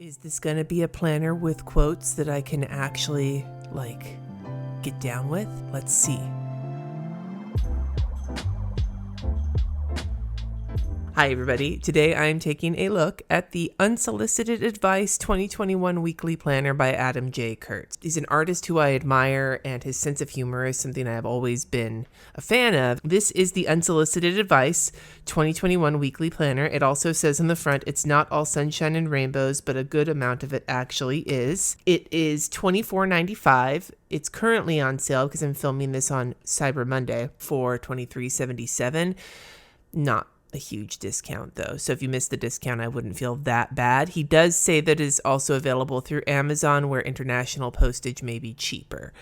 Is this going to be a planner with quotes that I can actually, get down with? Let's see. Hi, everybody. Today I am taking a look at the Unsolicited Advice 2021 Weekly Planner by Adam J. Kurtz. He's an artist who I admire, and his sense of humor is something I have always been a fan of. This is the Unsolicited Advice 2021 Weekly Planner. It also says on the front, it's not all sunshine and rainbows, but a good amount of it actually is. It is $24.95. It's currently on sale because I'm filming this on Cyber Monday for $23.77. Not a huge discount though, so if you missed the discount, I wouldn't feel that bad. He does say that it is also available through Amazon, where international postage may be cheaper.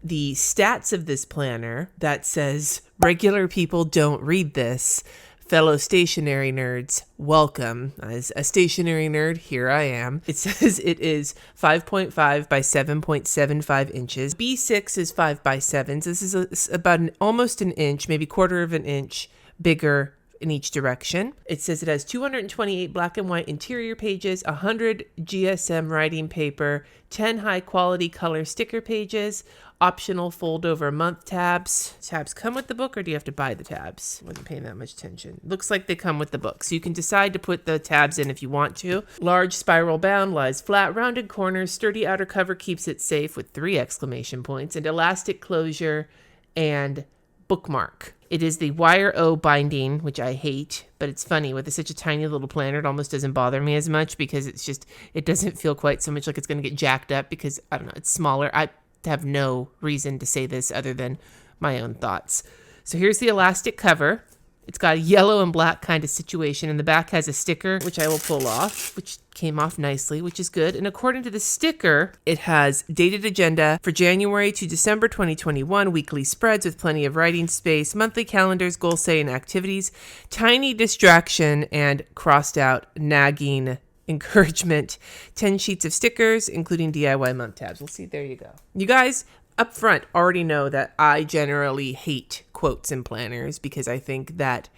The stats of this planner that says regular people don't read this. Fellow stationery nerds, welcome. As a stationery nerd, here I am. It says it is 5.5 by 7.75 inches. B6 is 5 by 7. So this is about almost an inch, maybe quarter of an inch bigger in each direction. It says it has 228 black and white interior pages, 100 GSM writing paper, 10 high quality color sticker pages, optional fold over month tabs. Tabs come with the book, or do you have to buy the tabs? Wasn't paying that much attention. Looks like they come with the book, so you can decide to put the tabs in if you want to. Large spiral bound, lies flat, rounded corners, sturdy outer cover keeps it safe with 3 exclamation points, and elastic closure and bookmark. It is the wire O binding, which I hate, but it's funny. With such a tiny little planner, it almost doesn't bother me as much because it doesn't feel quite so much like it's going to get jacked up because, I don't know, it's smaller. I have no reason to say this other than my own thoughts. So here's the elastic cover. It's got a yellow and black kind of situation, and the back has a sticker, which I will pull off, which came off nicely, which is good. And according to the sticker, it has dated agenda for January to December 2021, weekly spreads with plenty of writing space, monthly calendars, goal setting activities, tiny distraction, and crossed out nagging encouragement, 10 sheets of stickers, including DIY month tabs. We'll see. There you go. You guys up front already know that I generally hate quotes in planners because I think that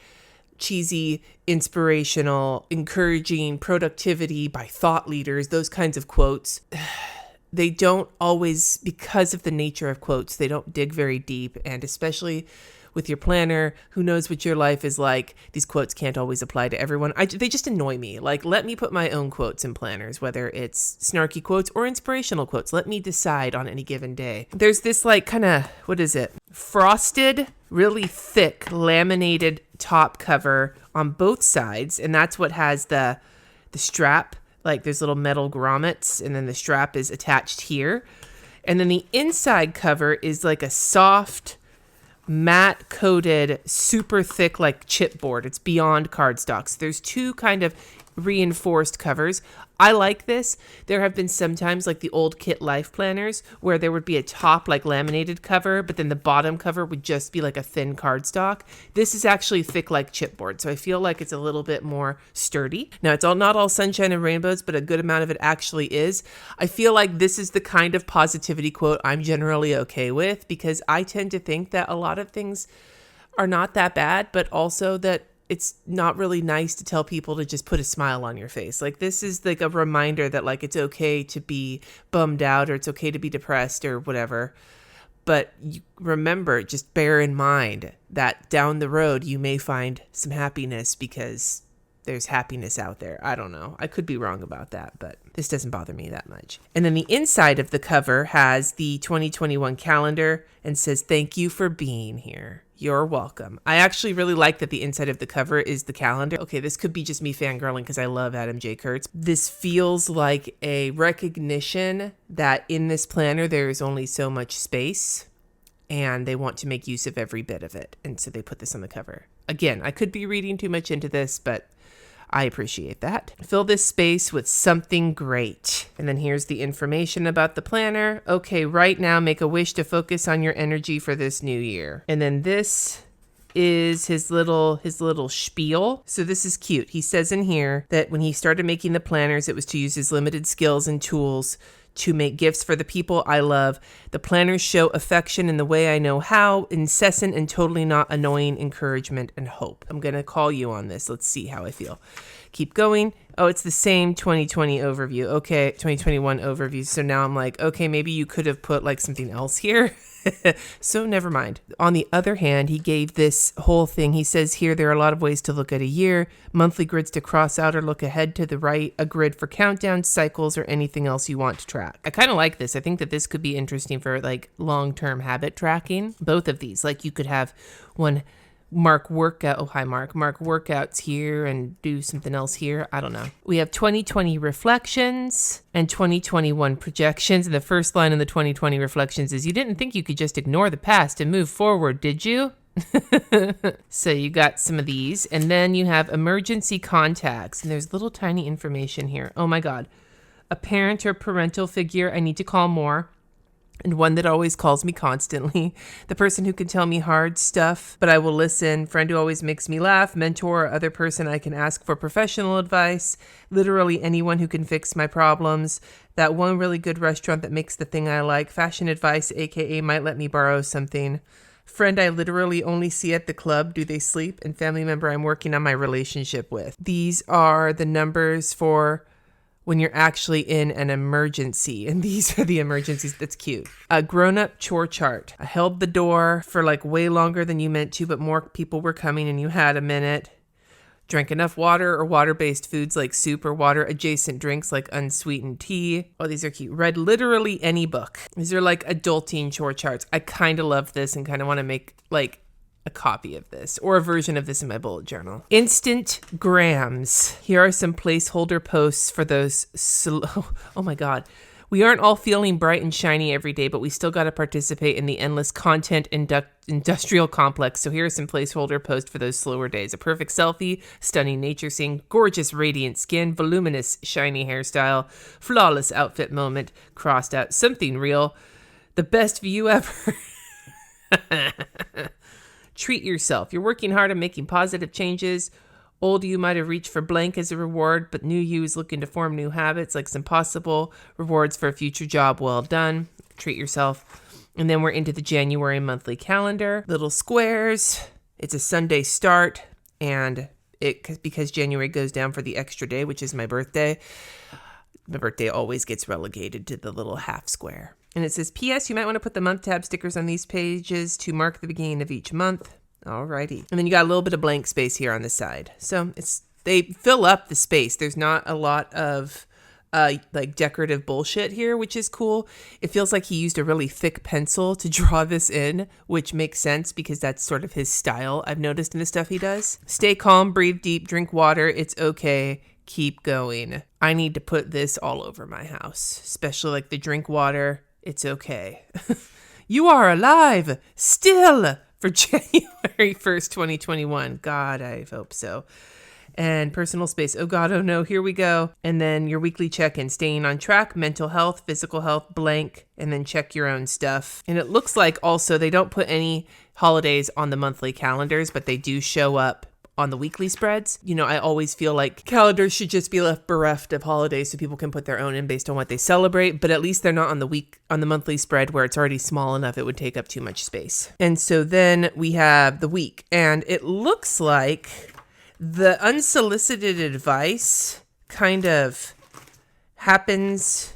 cheesy, inspirational, encouraging productivity by thought leaders, those kinds of quotes, they don't always, because of the nature of quotes, they don't dig very deep. And especially with your planner, who knows what your life is like, these quotes can't always apply to everyone. They just annoy me. Let me put my own quotes in planners, whether it's snarky quotes or inspirational quotes. Let me decide on any given day. There's this frosted, really thick, laminated top cover on both sides, and that's what has the strap. There's little metal grommets, and then the strap is attached here. And then the inside cover is like a soft, matte coated, super thick, chipboard. It's beyond cardstock. So there's 2 kind of reinforced covers. I like this. There have been sometimes the old Kit Life planners where there would be a top laminated cover, but then the bottom cover would just be a thin cardstock. This is actually thick like chipboard, so I feel like it's a little bit more sturdy. Now, it's not all sunshine and rainbows, but a good amount of it actually is. I feel like this is the kind of positivity quote I'm generally okay with, because I tend to think that a lot of things are not that bad, but also that it's not really nice to tell people to just put a smile on your face. This is a reminder that it's okay to be bummed out, or it's okay to be depressed or whatever. But remember, just bear in mind that down the road, you may find some happiness because there's happiness out there. I don't know. I could be wrong about that, but this doesn't bother me that much. And then the inside of the cover has the 2021 calendar and says, "Thank you for being here. You're welcome." I actually really like that the inside of the cover is the calendar. Okay, this could be just me fangirling because I love Adam J. Kurtz. This feels like a recognition that in this planner there is only so much space, and they want to make use of every bit of it. And so they put this on the cover. Again, I could be reading too much into this, but I appreciate that. Fill this space with something great. And then here's the information about the planner. Okay, right now, make a wish to focus on your energy for this new year. And then this is his little spiel. So this is cute. He says in here that when he started making the planners, it was to use his limited skills and tools to make gifts for the people I love. The planners show affection in the way I know how, incessant and totally not annoying encouragement and hope. I'm going to call you on this. Let's see how I feel. keep going. Oh, it's the same 2020 overview. Okay, 2021 overview. So now I'm like, okay, maybe you could have put like something else here. So never mind. On the other hand, he gave this whole thing. He says here, there are a lot of ways to look at a year, monthly grids to cross out or look ahead to the right, a grid for countdown cycles or anything else you want to track. I kind of like this. I think that this could be interesting for like long-term habit tracking. Both of these, like you could have one mark workout. Oh, hi, Mark. Mark workouts here and do something else here. I don't know. We have 2020 reflections and 2021 projections. And the first line in the 2020 reflections is, you didn't think you could just ignore the past and move forward, did you? So you got some of these. And then you have emergency contacts. And there's little tiny information here. Oh, my God. A parent or parental figure I need to call more. And one that always calls me constantly. The person who can tell me hard stuff, but I will listen. Friend who always makes me laugh. Mentor or other person I can ask for professional advice. Literally anyone who can fix my problems. That one really good restaurant that makes the thing I like. Fashion advice, aka might let me borrow something. Friend I literally only see at the club. Do they sleep? And family member I'm working on my relationship with. These are the numbers for when you're actually in an emergency. And these are the emergencies. That's cute. A grown-up chore chart. I held the door for like way longer than you meant to, but more people were coming and you had a minute. Drank enough water or water-based foods like soup or water-adjacent drinks like unsweetened tea. Oh, these are cute. Read literally any book. These are like adulting chore charts. I kind of love this and kind of want to make like a copy of this or a version of this in my bullet journal. Instant grams. Here are some placeholder posts for those oh my God. We aren't all feeling bright and shiny every day, but we still got to participate in the endless content industrial complex. So here are some placeholder posts for those slower days. A perfect selfie, stunning nature scene, gorgeous radiant skin, voluminous shiny hairstyle, flawless outfit moment, crossed out something real, the best view ever. Treat yourself. You're working hard on making positive changes. Old you might have reached for blank as a reward, but new you is looking to form new habits like some possible rewards for a future job well done. Treat yourself. And then we're into the January monthly calendar. Little squares. It's a Sunday start. And because January goes down for the extra day, which is my birthday always gets relegated to the little half square. And it says, P.S. You might want to put the month tab stickers on these pages to mark the beginning of each month. Alrighty. And then you got a little bit of blank space here on the side. So they fill up the space. There's not a lot of like decorative bullshit here, which is cool. It feels like he used a really thick pencil to draw this in, which makes sense because that's sort of his style. I've noticed in the stuff he does. Stay calm, breathe deep, drink water. It's okay. Keep going. I need to put this all over my house, especially like the drink water. It's okay. You are alive still for January 1st, 2021. God, I hope so. And personal space. Oh God, oh no, here we go. And then your weekly check-in, staying on track, mental health, physical health, blank, and then check your own stuff. And it looks like also they don't put any holidays on the monthly calendars, but they do show up on the weekly spreads. You know, I always feel like calendars should just be left bereft of holidays so people can put their own in based on what they celebrate, but at least they're not on the monthly spread where it's already small enough it would take up too much space. And so then we have the week, and it looks like the unsolicited advice kind of happens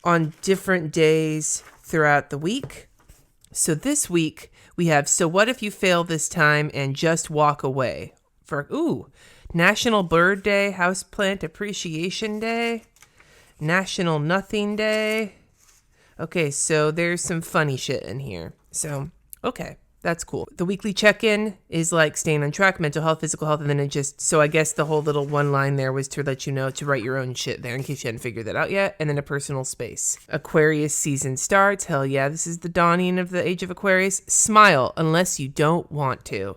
on different days throughout the week. So this week we have, so what if you fail this time and just walk away? For National Bird Day, Houseplant Appreciation Day, National Nothing Day. Okay, so there's some funny shit in here. So, okay, that's cool. The weekly check-in is like staying on track, mental health, physical health, and then it just, so I guess the whole little one line there was to let you know to write your own shit there in case you hadn't figured that out yet. And then a personal space. Aquarius season starts. Hell yeah, this is the dawning of the age of Aquarius. Smile unless you don't want to.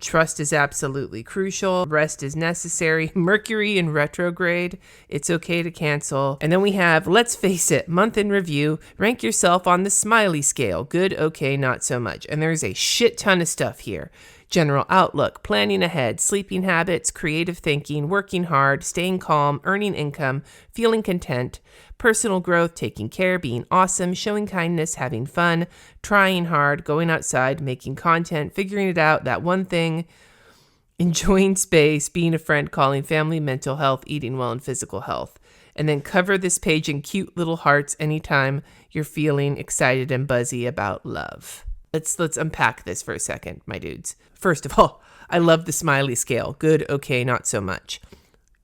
Trust is absolutely crucial. Rest is necessary. Mercury in retrograde. It's okay to cancel. And then we have, let's face it, month in review. Rank yourself on the smiley scale. Good, okay, not so much. And there's a shit ton of stuff here. General outlook, planning ahead, sleeping habits, creative thinking, working hard, staying calm, earning income, feeling content, personal growth, taking care, being awesome, showing kindness, having fun, trying hard, going outside, making content, figuring it out, that one thing enjoying space, being a friend, calling family, mental health, eating well, and physical health. And then cover this page in cute little hearts anytime you're feeling excited and buzzy about love. Let's unpack this for a second, my dudes. First of all, I love the smiley scale. Good, okay, not so much.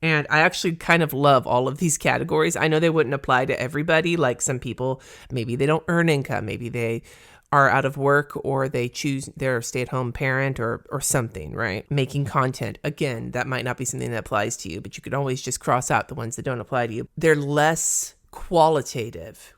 And I actually kind of love all of these categories. I know they wouldn't apply to everybody. Like some people, maybe they don't earn income. Maybe they are out of work, or they choose their stay-at-home parent or something, right? Making content. Again, that might not be something that applies to you, but you can always just cross out the ones that don't apply to you. They're less qualitative.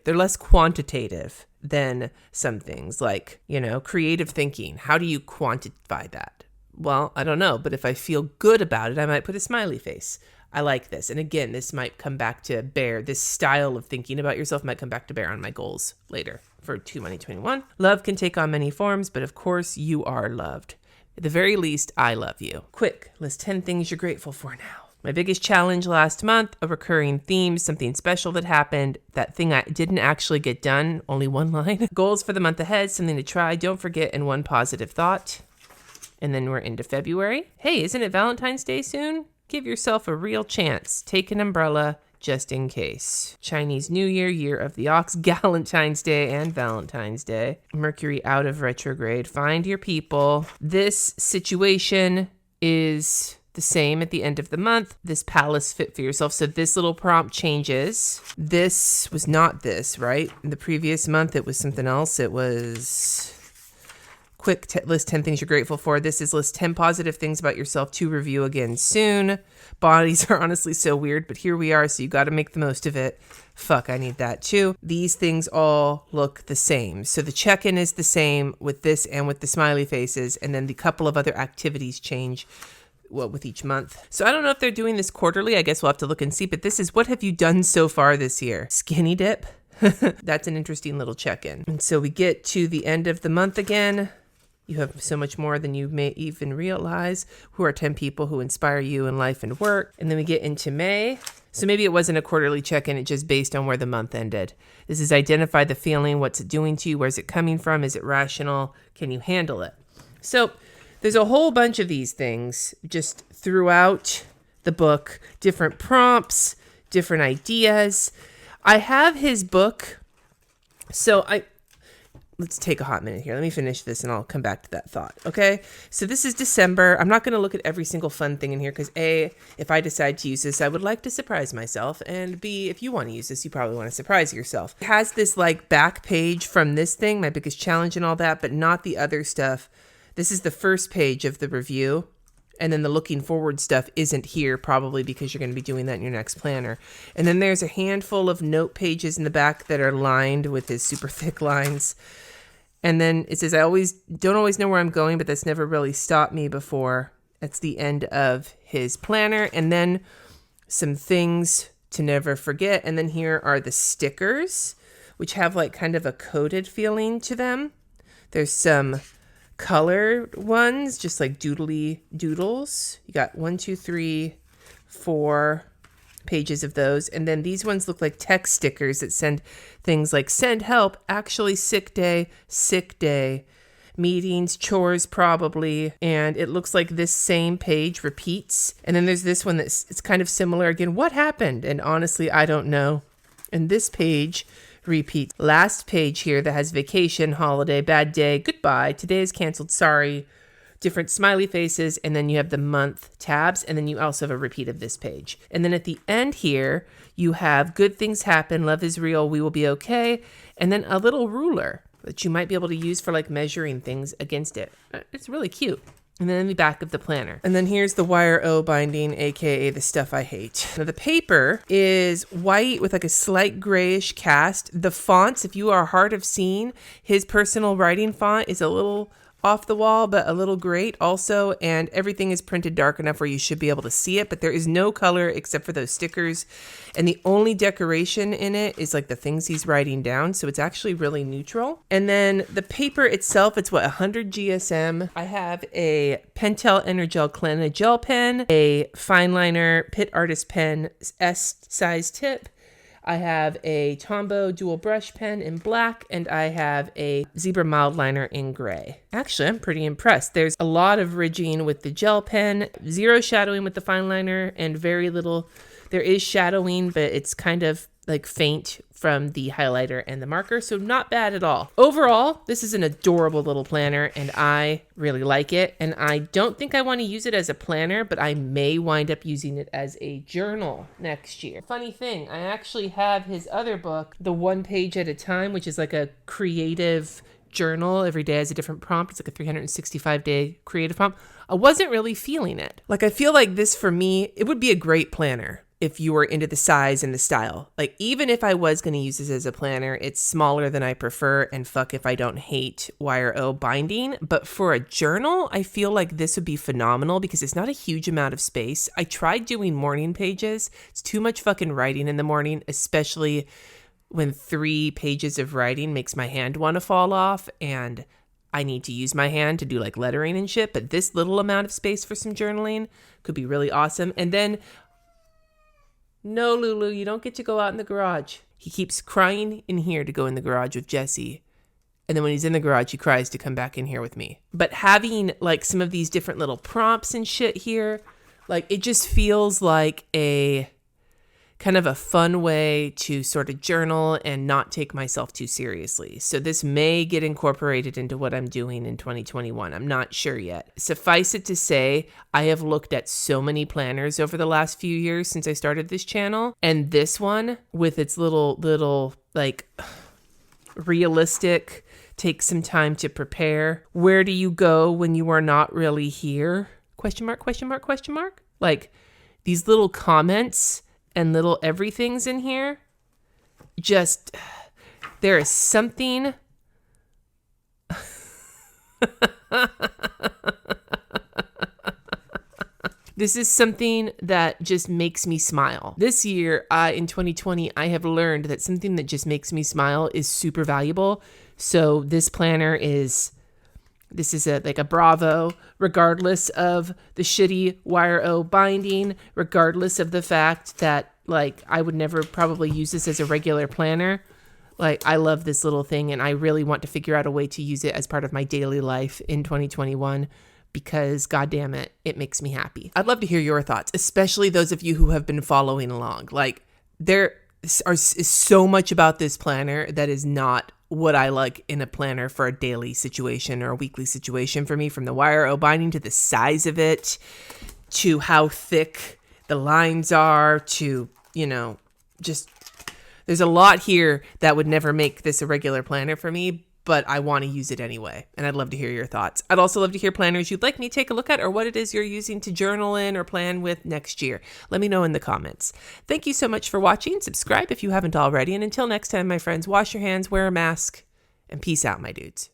They're less quantitative than some things like, creative thinking. How do you quantify that? Well, I don't know, but if I feel good about it, I might put a smiley face. I like this. And again, this might come back to bear. This style of thinking about yourself might come back to bear on my goals later for 2021. Love can take on many forms, but of course you are loved. At the very least, I love you. Quick, list 10 things you're grateful for now. My biggest challenge last month, a recurring theme, something special that happened, that thing I didn't actually get done, only one line. Goals for the month ahead, something to try, don't forget, and one positive thought. And then we're into February. Hey, isn't it Valentine's Day soon? Give yourself a real chance. Take an umbrella just in case. Chinese New Year, Year of the Ox, Galentine's Day, and Valentine's Day. Mercury out of retrograde. Find your people. This situation is the same at the end of the month. This palace fit for yourself. So this little prompt changes. This was not this, right? In the previous month, it was something else. It was quick list 10 things you're grateful for. This is list 10 positive things about yourself to review again soon. Bodies are honestly so weird, but here we are, so you got to make the most of it. Fuck, I need that too. These things all look the same. So the check-in is the same with this and with the smiley faces, and then the couple of other activities change with each month. So I don't know if they're doing this quarterly. I guess we'll have to look and see, but this is what have you done so far this year? Skinny dip? That's an interesting little check-in. And so we get to the end of the month again. You have so much more than you may even realize. Who are 10 people who inspire you in life and work? And then we get into May. So maybe it wasn't a quarterly check-in, it just based on where the month ended. This is identify the feeling, what's it doing to you, where's it coming from, is it rational, can you handle it? So there's a whole bunch of these things just throughout the book, different prompts, different ideas. I have his book, so let's take a hot minute here. Let me finish this and I'll come back to that thought. Okay. So this is December. I'm not going to look at every single fun thing in here because A, if I decide to use this, I would like to surprise myself. And B, if you want to use this, you probably want to surprise yourself. It has this like back page from this thing, my biggest challenge and all that, but not the other stuff. This is the first page of the review. And then the looking forward stuff isn't here probably because you're going to be doing that in your next planner. And then there's a handful of note pages in the back that are lined with his super thick lines. And then it says, I don't always know where I'm going, but that's never really stopped me before. That's the end of his planner. And then some things to never forget. And then here are the stickers, which have like kind of a coded feeling to them. There's some colored ones, just like doodly doodles. You got 1, 2, 3, 4 pages of those. And then these ones look like text stickers that send things like send help, actually sick day, meetings, chores probably. And it looks like this same page repeats. And then there's this one it's kind of similar again. What happened? And honestly, I don't know. And this page repeats. Last page here that has vacation, holiday, bad day, goodbye, today is canceled, sorry. Different smiley faces, and then you have the month tabs, and then you also have a repeat of this page. And then at the end here, you have good things happen, love is real, we will be okay, and then a little ruler that you might be able to use for like measuring things against it. It's really cute. And then in the back of the planner. And then here's the wire O binding, aka the stuff I hate. Now the paper is white with like a slight grayish cast. The fonts, if you are hard of seeing, his personal writing font is a little off the wall, but a little great also, and everything is printed dark enough where you should be able to see it, but there is no color except for those stickers, and the only decoration in it is like the things he's writing down, so it's actually really neutral. And then the paper itself, it's 100 GSM. I have a Pentel Energel Clena gel pen, a fine liner Pitt Artist pen S size tip. I have a Tombow dual brush pen in black, and I have a Zebra mild liner in gray. Actually, I'm pretty impressed. There's a lot of ridging with the gel pen, zero shadowing with the fine liner, and very little. There is shadowing, but it's kind of like faint from the highlighter and the marker, so not bad at all. Overall, this is an adorable little planner, and I really like it. And I don't think I want to use it as a planner, but I may wind up using it as a journal next year. Funny thing, I actually have his other book, The One Page at a Time, which is like a creative journal. Every day has a different prompt. It's like a 365-day creative prompt. I wasn't really feeling it. Like, I feel like this, for me, it would be a great planner if you were into the size and the style. Like, even if I was going to use this as a planner, it's smaller than I prefer, and fuck if I don't hate wire O binding. But for a journal, I feel like this would be phenomenal because it's not a huge amount of space. I tried doing morning pages. It's too much fucking writing in the morning, especially when 3 pages of writing makes my hand want to fall off, and I need to use my hand to do like lettering and shit. But this little amount of space for some journaling could be really awesome. And then, no, Lulu, you don't get to go out in the garage. He keeps crying in here to go in the garage with Jesse. And then when he's in the garage, he cries to come back in here with me. But having like some of these different little prompts and shit here, like, it just feels like a kind of a fun way to sort of journal and not take myself too seriously. So this may get incorporated into what I'm doing in 2021. I'm not sure yet. Suffice it to say, I have looked at so many planners over the last few years since I started this channel. And this one, with its little like realistic, take some time to prepare. Where do you go when you are not really here? Question mark, question mark, question mark. Like, these little comments and little everythings in here, just, there is something. This is something that just makes me smile. This year, in 2020, I have learned that something that just makes me smile is super valuable. So this planner is, this is like a bravo, regardless of the shitty wire O binding, regardless of the fact that, like, I would never probably use this as a regular planner. Like, I love this little thing, and I really want to figure out a way to use it as part of my daily life in 2021 because, goddamn it, it makes me happy. I'd love to hear your thoughts, especially those of you who have been following along. Like, there is so much about this planner that is not what I like in a planner for a daily situation or a weekly situation for me, from the wire O binding to the size of it, to how thick the lines are, to, you know, just, there's a lot here that would never make this a regular planner for me, but I want to use it anyway. And I'd love to hear your thoughts. I'd also love to hear planners you'd like me to take a look at, or what it is you're using to journal in or plan with next year. Let me know in the comments. Thank you so much for watching. Subscribe if you haven't already. And until next time, my friends, wash your hands, wear a mask, and peace out, my dudes.